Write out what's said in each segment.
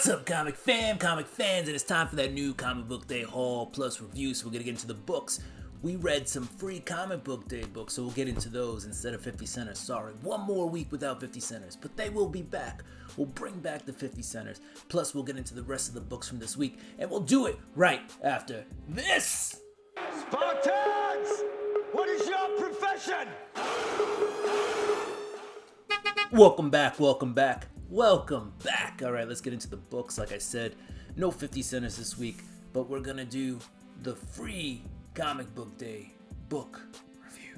What's up, comic fam, comic fans, and it's time for that new Comic Book Day haul plus review, so we're going to get into the books. We read some free Comic Book Day books, so we'll get into those instead of 50 centers. Sorry, one more week without 50 centers, but they will be back. We'll bring back the 50 centers, plus we'll get into the rest of the books from this week, and we'll do it right after this! Spartans! What is your profession? Welcome back. All right, let's get into the books. Like I said, no 50 centers this week, but we're gonna do the free Comic Book Day book review.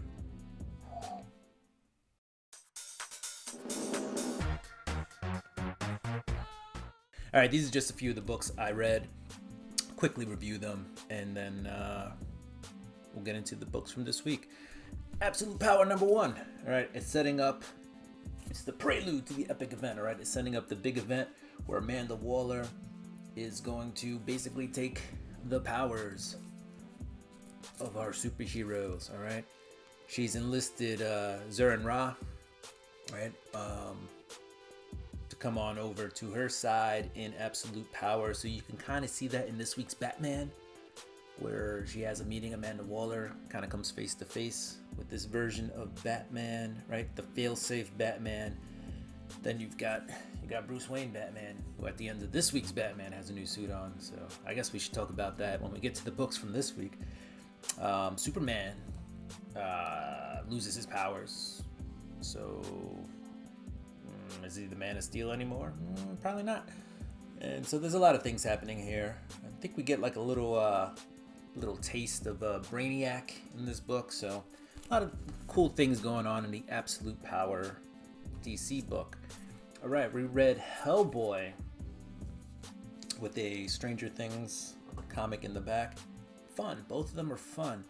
All right, these are just a few of the books I read. Quickly review them, and then we'll get into the books from this week. Absolute Power #1. All right, it's the prelude to the epic event, all right? It's setting up the big event where Amanda Waller is going to basically take the powers of our superheroes, all right? She's enlisted Zur Ra, right, to come on over to her side in Absolute Power. So you can kind of see that in this week's Batman, where she has a meeting. Amanda Waller kind of comes face to face with this version of Batman, right? The fail-safe Batman. Then you got Bruce Wayne Batman, who at the end of this week's Batman has a new suit on. So I guess we should talk about that when we get to the books from this week. Superman loses his powers. So is he the Man of Steel anymore? Probably not. And so there's a lot of things happening here. I think we get like a little taste of Brainiac in this book, so a lot of cool things going on in the Absolute Power DC book. All right, we read Hellboy with a Stranger Things comic in the back. Fun, both of them are fun.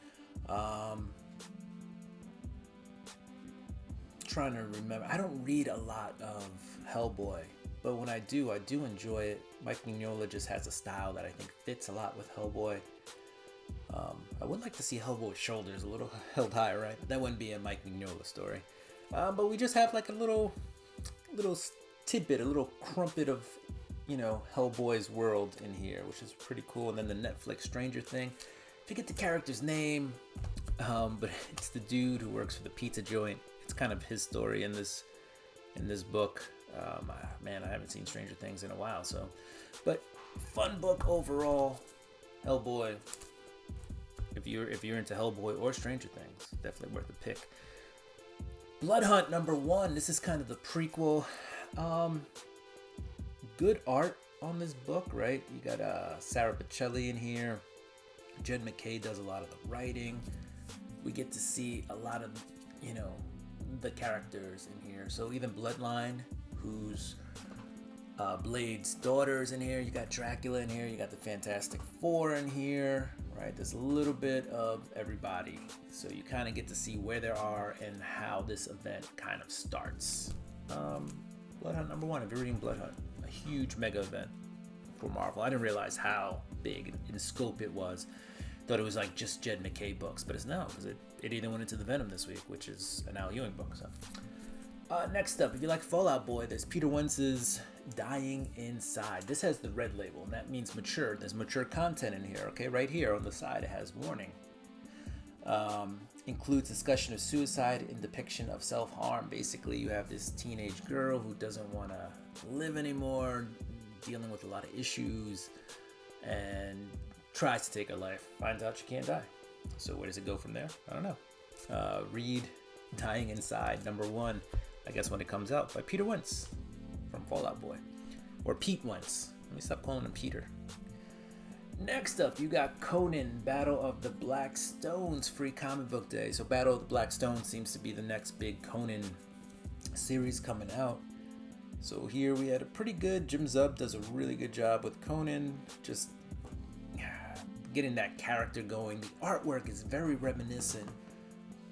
Trying to remember, I don't read a lot of Hellboy, but when I do enjoy it. Mike Mignola just has a style that I think fits a lot with Hellboy. I would like to see Hellboy's shoulders a little held higher, right? That wouldn't be a Mike Mignola story. But we just have like a little tidbit, a little crumpet of, Hellboy's world in here, which is pretty cool. And then the Netflix Stranger Thing. Forget the character's name, but it's the dude who works for the pizza joint. It's kind of his story in this book. Man, I haven't seen Stranger Things in a while, so. But fun book overall. Hellboy. If you're into Hellboy or Stranger Things, definitely worth a pick. Blood Hunt #1. This is kind of the prequel. Good art on this book, right? You got Sarah Pichelli in here. Jed McKay does a lot of the writing. We get to see a lot of, the characters in here. So even Bloodline, who's Blade's daughter's in here. You got Dracula in here. You got the Fantastic Four in here, right? There's a little bit of everybody. So you kind of get to see where they are and how this event kind of starts. Blood Hunt #1. If you're reading Blood Hunt, a huge mega event for Marvel. I didn't realize how big in scope it was. Thought it was like just Jed McKay books, but it's not, because it even went into the Venom this week, which is an Al Ewing book. So next up, if you like Fallout Boy, there's Peter Wentz's Dying Inside. This has the red label, and that means mature. There's mature content in here, okay? Right here on the side, it has warning. Includes discussion of suicide and depiction of self-harm. Basically, you have this teenage girl who doesn't want to live anymore, dealing with a lot of issues, and tries to take her life. Finds out she can't die. So where does it go from there? I don't know. Read Dying Inside #1, I guess, when it comes out, by Peter Wentz from Fallout Boy. Or Pete Wentz. Let me stop calling him Peter. Next up, you got Conan, Battle of the Black Stones, free Comic Book Day. So Battle of the Black Stones seems to be the next big Conan series coming out. So here we had a pretty good, Jim Zub does a really good job with Conan, just getting that character going. The artwork is very reminiscent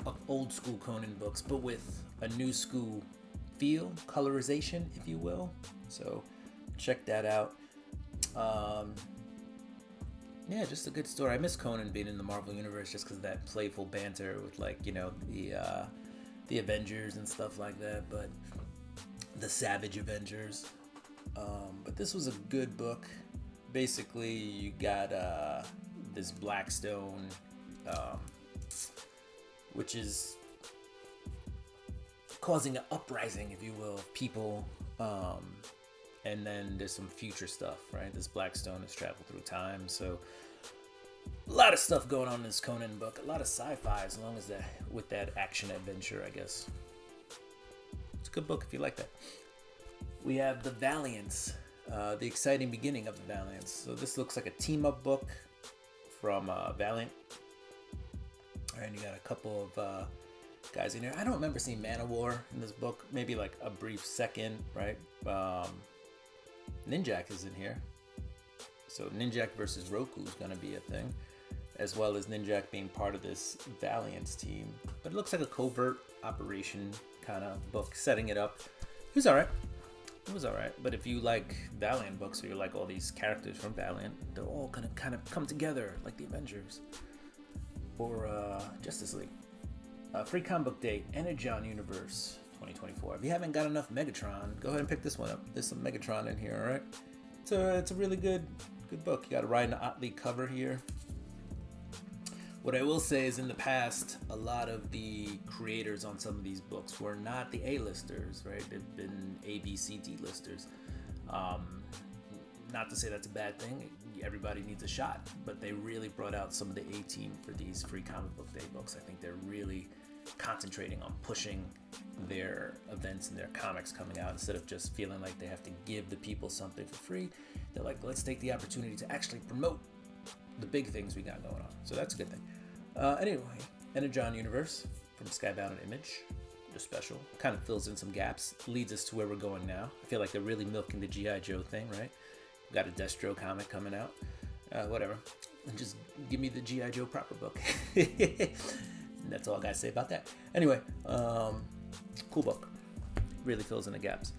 of old school Conan books, but with a new school feel, colorization, if you will. So check that out. Yeah, just a good story. I miss Conan being in the Marvel Universe just because of that playful banter with, like, the Avengers and stuff like that, but the Savage Avengers. But this was a good book. Basically, you got this Blackstone, which is causing an uprising, if you will, of people. And then there's some future stuff, right? This Blackstone has traveled through time, so a lot of stuff going on in this Conan book. A lot of sci-fi, as long as that with that action adventure, I guess. It's a good book if you like that. We have The Valiants, the exciting beginning of The Valiants. So this looks like a team-up book from Valiant. And you got a couple of guys in here. I don't remember seeing Man of War in this book. Maybe like a brief second, right? Ninjak is in here. So Ninjak versus Roku is going to be a thing, as well as Ninjak being part of this Valiant's team. But it looks like a covert operation kind of book, setting it up. It was alright. It was alright. But if you like Valiant books, or you like all these characters from Valiant, they're all going to kind of come together like the Avengers or Justice League. Free Comic Book Day, Energon Universe 2024. If you haven't got enough Megatron, go ahead and pick this one up. There's some Megatron in here, alright? It's a really good book. You got a Ryan Otley cover here. What I will say is, in the past, a lot of the creators on some of these books were not the A-listers, right? They've been A, B, C, D-listers. Not to say that's a bad thing. Everybody needs a shot, but they really brought out some of the A-team for these Free Comic Book Day books. I think they're really concentrating on pushing their events and their comics coming out, instead of just feeling like they have to give the people something for free. They're like, let's take the opportunity to actually promote the big things we got going on. So that's a good thing. Anyway, Energon Universe from Skybound and Image, the special, kind of fills in some gaps, leads us to where we're going now. I feel like they're really milking the G.I. Joe thing, right? We've got a Destro comic coming out, whatever. And just give me the G.I. Joe proper book. That's all I gotta say about that. Anyway, cool book. Really fills in the gaps.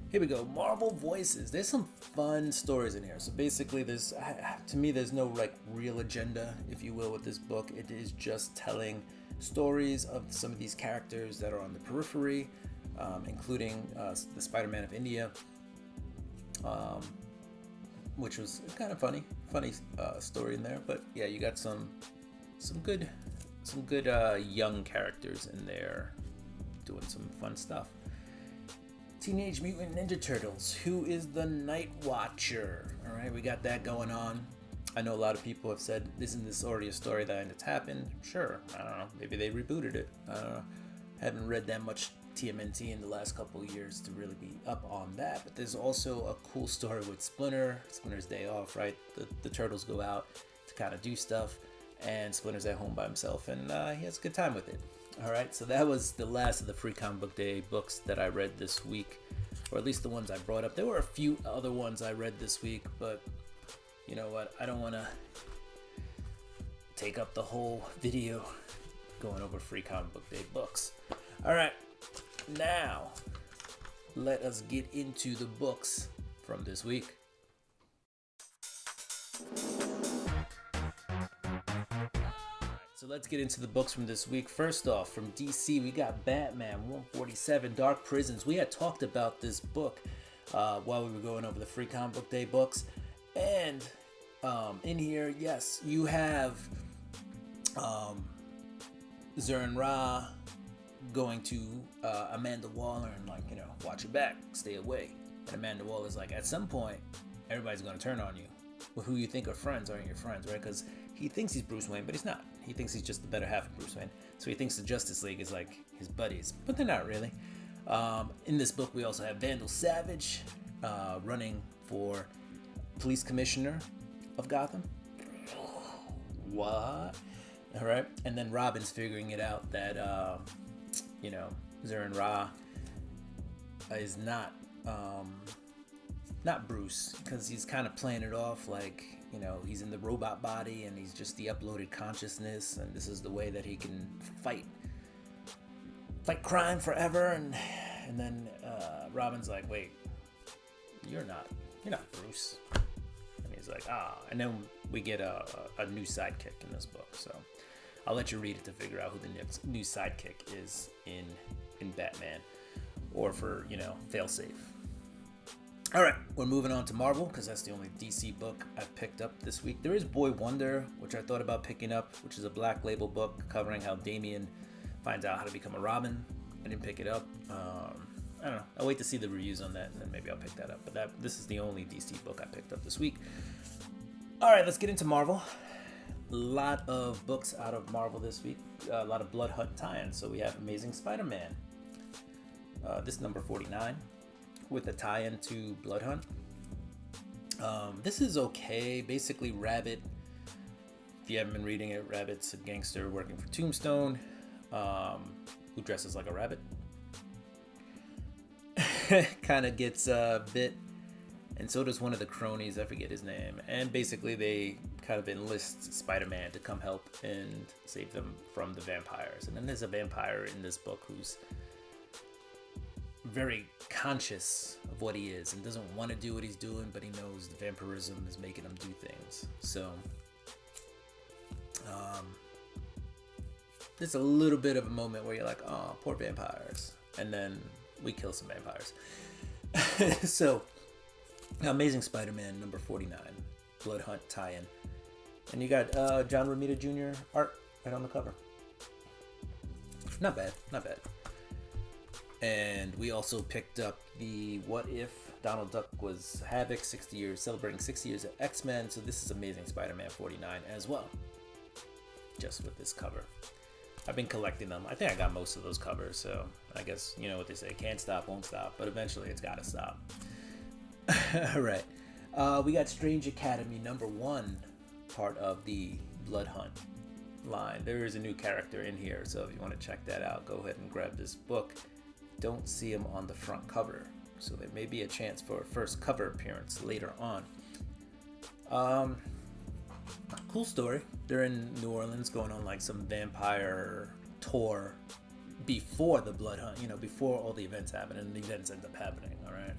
Here we go. Marvel Voices. There's some fun stories in here. So basically, to me, there's no like real agenda, if you will, with this book. It is just telling stories of some of these characters that are on the periphery, including the Spider-Man of India, which was kind of funny story in there. But yeah, you got some good young characters in there doing some fun stuff. Teenage Mutant Ninja Turtles. Who is the Night Watcher? All right, we got that going on. I know a lot of people have said, isn't this already a story that's happened? Sure, I don't know. Maybe they rebooted it. I don't know. Haven't read that much TMNT in the last couple of years to really be up on that. But there's also a cool story with Splinter. Splinter's day off, right? The Turtles go out to kind of do stuff, and Splinter's at home by himself, and he has a good time with it. All right, so that was the last of the Free Comic Book Day books that I read this week, or at least the ones I brought up. There were a few other ones I read this week, but you know what? I don't want to take up the whole video going over Free Comic Book Day books. All right, now let us get into the books from this week. So let's get into the books from this week. First off, from DC, we got Batman 147 Dark Prisons. We had talked about this book while we were going over the Free Comic Book Day books. And in here, yes, you have Zur Ra going to Amanda Waller and like, watch your back, stay away. And Amanda Waller's like, at some point, everybody's going to turn on you. Well, who you think are friends aren't your friends, right? Because he thinks he's Bruce Wayne, but he's not. He thinks he's just the better half of Bruce Wayne. So he thinks the Justice League is like his buddies, but they're not really. In this book, we also have Vandal Savage running for police commissioner of Gotham. What? All right. And then Robin's figuring it out that, Zur Ra is not Bruce, because he's kind of playing it off like, he's in the robot body and he's just the uploaded consciousness, and this is the way that he can fight crime forever. And then Robin's like, wait, you're not Bruce. And he's like, and then we get a new sidekick in this book. So I'll let you read it to figure out who the new sidekick is in Batman, or for, failsafe. All right, we're moving on to Marvel because that's the only DC book I've picked up this week. There is Boy Wonder, which I thought about picking up, which is a Black Label book covering how Damian finds out how to become a Robin. I didn't pick it up. I don't know. I'll wait to see the reviews on that, and then maybe I'll pick that up. But this is the only DC book I picked up this week. All right, let's get into Marvel. A lot of books out of Marvel this week. A lot of Blood Hunt tie-ins. So we have Amazing Spider-Man. This is number 49. With a tie-in to Blood Hunt. This is okay. Basically, Rabbit, if you haven't been reading it, Rabbit's a gangster working for Tombstone, who dresses like a rabbit. Kind of gets bit, and so does one of the cronies, I forget his name. And basically, they kind of enlist Spider-Man to come help and save them from the vampires. And then there's a vampire in this book who's very conscious of what he is and doesn't want to do what he's doing, but he knows the vampirism is making him do things. So there's a little bit of a moment where you're like, oh, poor vampires, and then we kill some vampires. So Amazing Spider-Man number 49, Blood Hunt tie-in, and you got John Romita Jr. art right on the cover. Not bad. And we also picked up the What If Donald Duck was Havoc, 60 years, celebrating 60 years of X-Men. So this is Amazing Spider-Man 49 as well, just with this cover. I've been collecting them. I think I got most of those covers, so I guess you know what they say, can't stop, won't stop, but eventually it's gotta stop. All right, we got Strange Academy number 1, part of the Blood Hunt line. There is a new character in here, so if you want to check that out, go ahead and grab this book. Don't see him on the front cover, so there may be a chance for a first cover appearance later on. Cool story. They're in New Orleans going on like some vampire tour before the Blood Hunt, you know, before all the events happen, and the events end up happening, all right?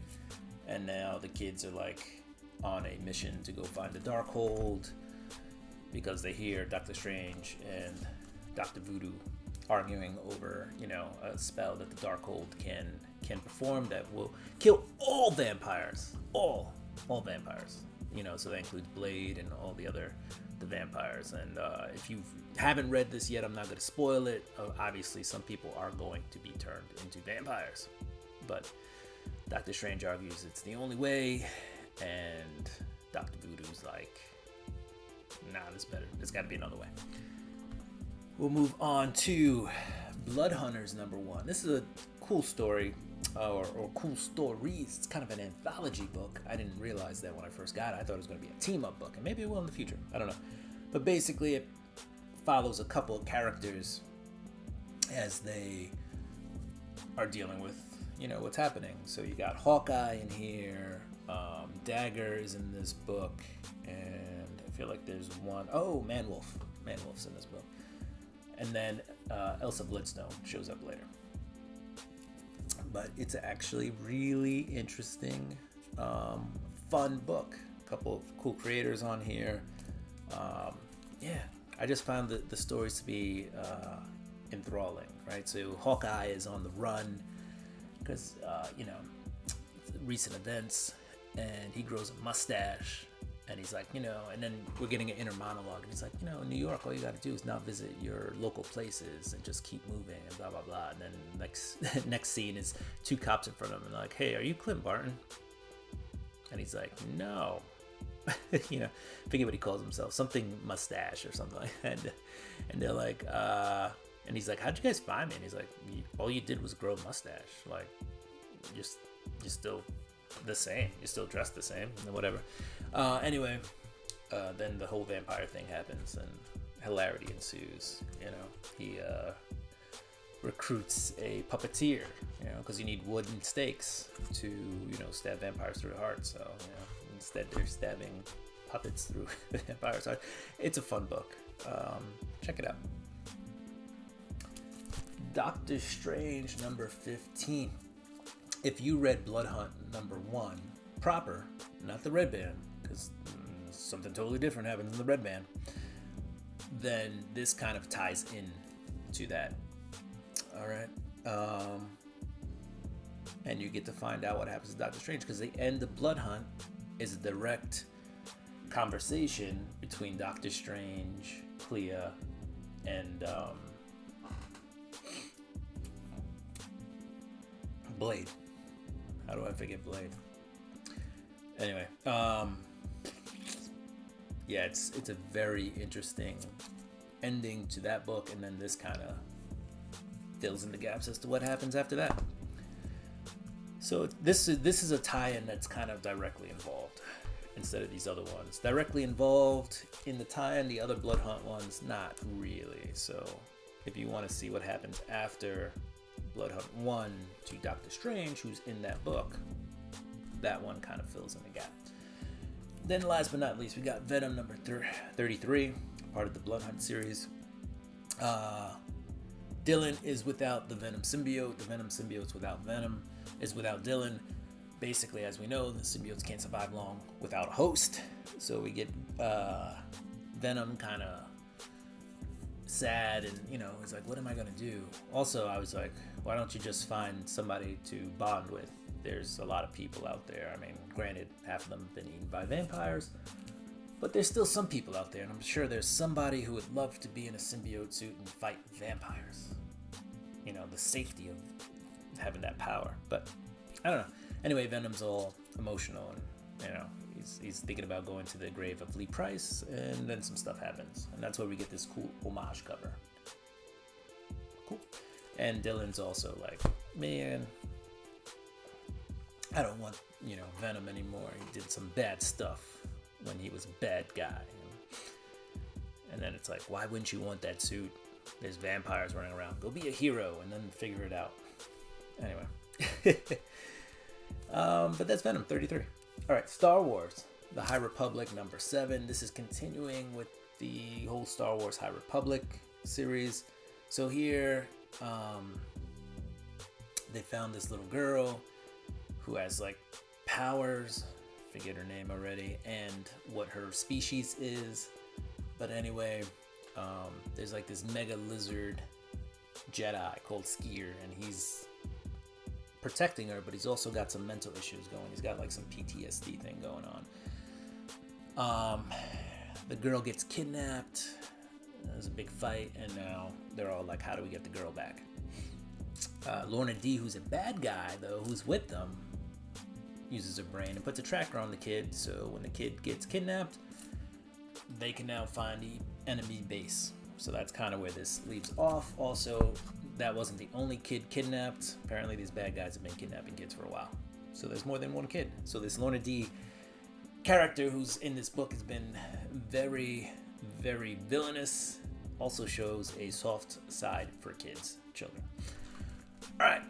And now the kids are like on a mission to go find the Darkhold because they hear Doctor Strange and Dr. Voodoo arguing over, you know, a spell that the Darkhold can perform that will kill all vampires, all vampires, you know. So that includes Blade and all the vampires. And if you haven't read this yet, I'm not going to spoil it. Obviously, some people are going to be turned into vampires, but Doctor Strange argues it's the only way, and Dr. Voodoo's like, nah, this better. There's got to be another way. We'll move on to Blood Hunters number 1. This is a cool story, or cool stories. It's kind of an anthology book. I didn't realize that when I first got it. I thought it was going to be a team-up book, and maybe it will in the future. I don't know. But basically, it follows a couple of characters as they are dealing with, you know, what's happening. So you got Hawkeye in here, Dagger is in this book, and I feel like there's one, Manwolf. Manwolf's in this book. And then Elsa Bloodstone shows up later. But it's actually really interesting, fun book. A couple of cool creators on here. Yeah, I just found the stories to be enthralling, right? So Hawkeye is on the run because, you know, recent events, and he grows a mustache. And he's like, you know, and then we're getting an inner monologue. And he's like, you know, in New York, all you got to do is not visit your local places and just keep moving and blah, blah, blah. And then next scene is 2 cops in front of him and like, hey, are you Clint Barton? And he's like, no. You know, forget what he calls himself. Something mustache or something like that. And they're like, and he's like, how'd you guys find me? And he's like, all you did was grow a mustache. Like, you're still the same. You're still dressed the same and whatever. Anyway, then the whole vampire thing happens and hilarity ensues. You know, he recruits a puppeteer, you know, because you need wooden stakes to, you know, stab vampires through the heart. So, you know, instead they're stabbing puppets through the vampire's heart. It's a fun book. Check it out. Doctor Strange number 15. If you read Blood Hunt number 1 proper, not the red band, because something totally different happens in the red band, then this kind of ties in to that. All right. and you get to find out what happens to Doctor Strange, because the end of Blood Hunt is a direct conversation between Doctor Strange, Clea, and Blade. How do I forget Blade? Anyway, yeah, it's a very interesting ending to that book, and then this kind of fills in the gaps as to what happens after that. So this is a tie-in that's kind of directly involved instead of these other ones. Directly involved in the tie-in, the other Blood Hunt ones, not really. So if you want to see what happens after Blood Hunt 1 to Doctor Strange, who's in that book, that one kind of fills in the gap. Then last but not least, we got Venom number 33, part of the Blood Hunt series. Dylan is without the Venom symbiote. The Venom symbiote's without Venom, is without Dylan. Basically, as we know, the symbiotes can't survive long without a host. So we get Venom kind of sad, and he's like, what am I gonna do? Also, I was like, why don't you just find somebody to bond with? There's a lot of people out there. I mean, granted, half of them have been eaten by vampires, but there's still some people out there, and I'm sure there's somebody who would love to be in a symbiote suit and fight vampires. The safety of having that power. But I don't know. Anyway, Venom's all emotional, and he's thinking about going to the grave of Lee Price, and then some stuff happens, and that's where we get this cool homage cover. Cool. And Dylan's also like, man, I don't want Venom anymore. He did some bad stuff when he was a bad guy. And then it's like, why wouldn't you want that suit? There's vampires running around. Go be a hero and then figure it out. Anyway. But that's Venom 33. All right, Star Wars, The High Republic number 7. This is continuing with the whole Star Wars High Republic series. So here, they found this little girl who has like powers, forget her name already, and what her species is. But anyway, there's like this mega lizard Jedi called Skier, and he's protecting her, but he's also got some mental issues going. He's got like some PTSD thing going on. The girl gets kidnapped. There's a big fight, and now they're all like, how do we get the girl back? Lorna D, who's a bad guy though, who's with them, uses her brain and puts a tracker on the kid, so when the kid gets kidnapped, they can now find the enemy base. So that's kind of where this leaves off. Also, that wasn't the only kid kidnapped. Apparently these bad guys have been kidnapping kids for a while, so there's more than one kid. So this Lorna D character who's in this book has been very, very villainous. Also shows a soft side for kids, children. All right,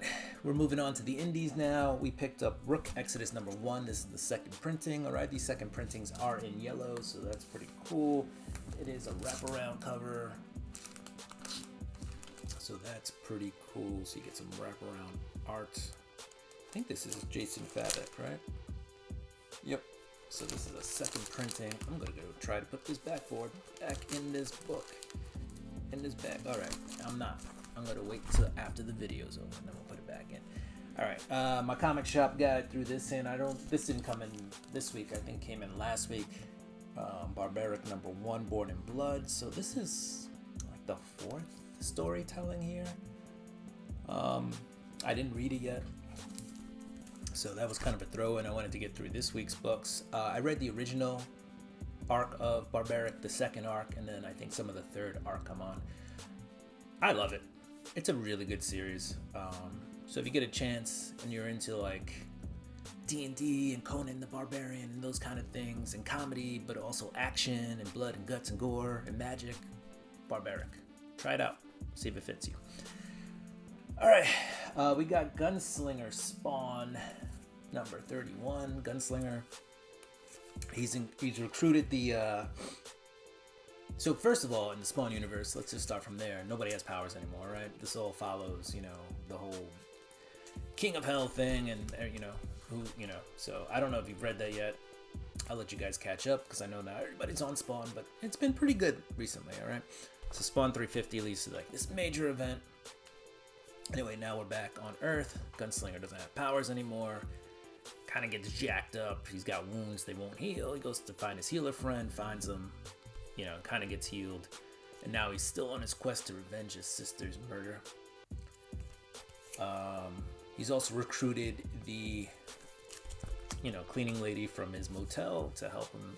we're moving on to the indies now. We picked up Rook Exodus number 1. This is the second printing. All right, these second printings are in yellow, so that's pretty cool. It is a wraparound cover, so that's pretty cool. So you get some wraparound art. I think this is Jason Fabek, right? Yep. So this is a second printing. I'm gonna go try to put this backboard back in this book, in this bag. All right, I'm not. I'm gonna wait till after the video's over, and then we'll put it back in. All right, my comic shop guide threw this in. This didn't come in this week. I think came in last week. Barbaric number 1, Born in Blood. So this is like the 4th storytelling here. I didn't read it yet, so that was kind of a throw-in. I wanted to get through this week's books. I read the original arc of Barbaric, the second arc, and then I think some of the third arc come on. I love it. It's a really good series. So if you get a chance and you're into like D&D and Conan the Barbarian and those kind of things, and comedy, but also action and blood and guts and gore and magic, Barbaric. Try it out. See if it fits you. All right, we got Gunslinger Spawn number 31. Gunslinger. He's recruited the. So first of all, in the Spawn universe, let's just start from there. Nobody has powers anymore, right? This all follows, the whole King of Hell thing, and So I don't know if you've read that yet. I'll let you guys catch up because I know not everybody's on Spawn, but it's been pretty good recently. All right. So Spawn 350 leads to like this major event Anyway, now we're back on Earth. Gunslinger doesn't have powers anymore. Kind of gets jacked up. He's got wounds they won't heal. He goes to find his healer friend, finds him, you know, kind of gets healed. And now he's still on his quest to revenge his sister's murder. He's also recruited the, you know, cleaning lady from his motel to help him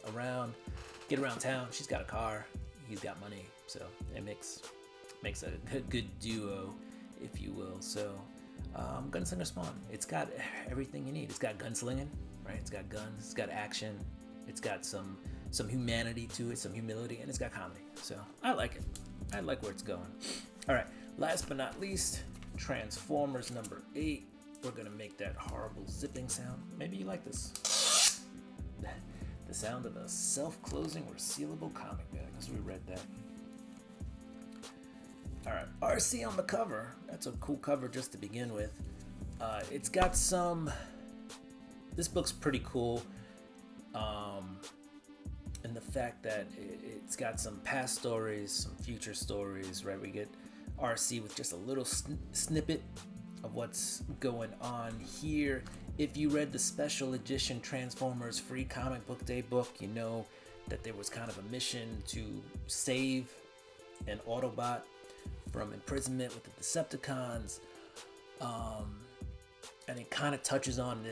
get around town. She's got a car. He's got money. So it makes a good duo, if you will. So Gunslinger Spawn, it's got everything you need. It's got gunslinging, right? It's got guns, it's got action, it's got some humanity to it, some humility, and it's got comedy. So I like it. I like where it's going. All right, last but not least, Transformers number 8. We're gonna make that horrible zipping sound. Maybe you like this. The sound of a self-closing resealable comic bag, as we read that. Alright, RC on the cover. That's a cool cover just to begin with. It's got some... This book's pretty cool. And the fact that it's got some past stories, some future stories, right? We get RC with just a little snippet of what's going on here. If you read the special edition Transformers Free Comic Book Day book, you know that there was kind of a mission to save an Autobot from imprisonment with the Decepticons, and it kind of touches on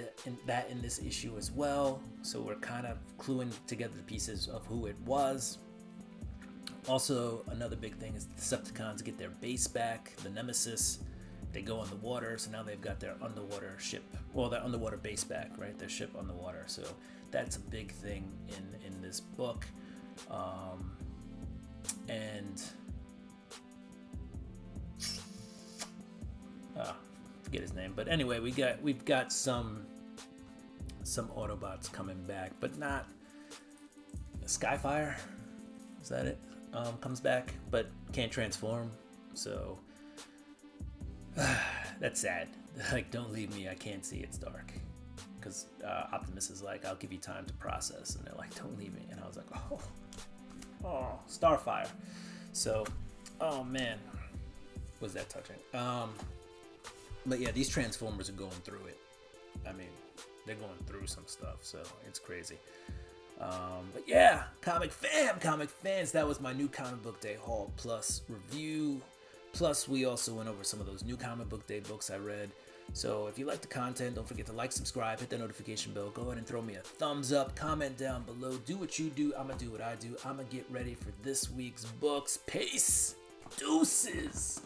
that in this issue as well. So we're kind of cluing together the pieces of who it was. Also, another big thing is the Decepticons get their base back, the Nemesis. They go on the water, so now they've got their underwater ship, well, their underwater base back, right? Their ship on the water. So that's a big thing in this book. And forget his name, but anyway, we've got some Autobots coming back, but not Skyfire. Is that it? Comes back, but can't transform. So that's sad. Like, don't leave me. I can't see. It's dark. Because Optimus is like, I'll give you time to process, and they're like, don't leave me. And I was like, oh, Starfire. So, oh man, was that touching? But yeah, these Transformers are going through it. I mean, they're going through some stuff, so it's crazy. But yeah, comic fans, that was my new Comic Book Day haul plus review. Plus, we also went over some of those new Comic Book Day books I read. So if you like the content, don't forget to like, subscribe, hit that notification bell. Go ahead and throw me a thumbs up, comment down below. Do what you do. I'm going to do what I do. I'm going to get ready for this week's books. Peace. Deuces.